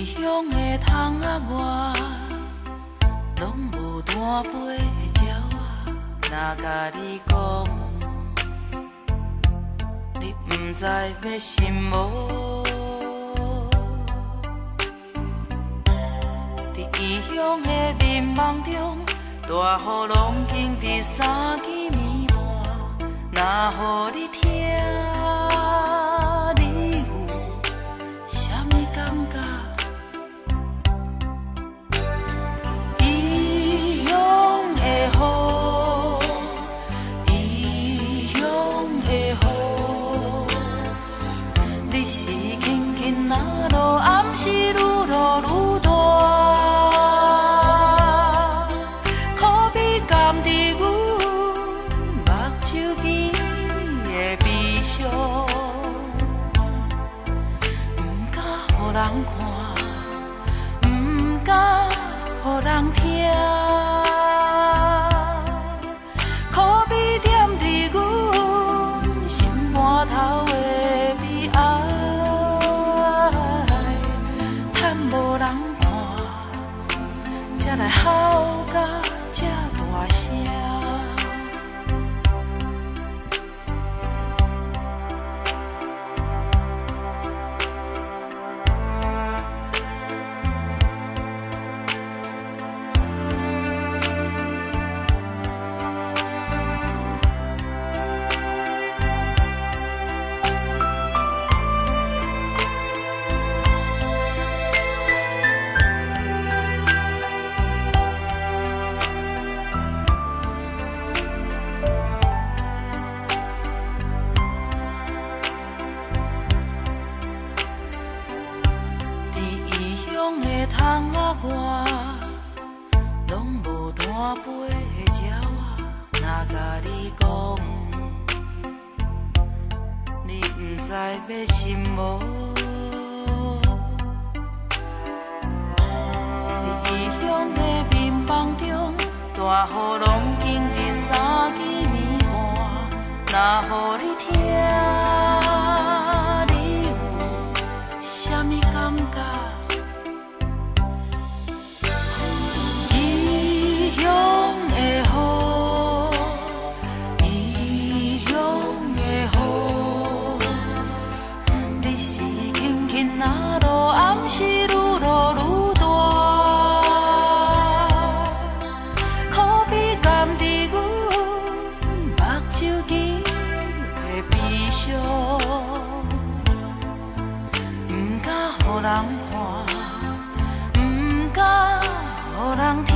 乡的窗仔外，拢无单飞的鸟仔，若甲你讲，你不知要信无？伫异乡的迷茫中，大雨拢经伫三更暝半，若予你听。是愈落愈大，可比甘伫阮目睭间的悲伤，不敢予人看，不敢予人听，可比点伫阮心肝头的悲哀。无人看，才来嚎甲这大声。窗仔外，拢无单飞的鸟仔，若甲你讲，你不知要信无？伫异乡的迷茫中，大雨拢经伫三更暝半，若予你听，你有啥物感觉？是愈落愈大，可比甘伫阮目睭间的悲伤，不敢予人看，不敢予人听，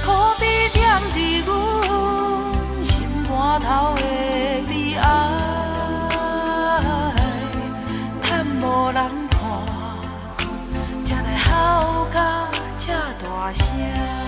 可比点伫阮心肝头的悲哀。无人看，才来嚎甲这大声。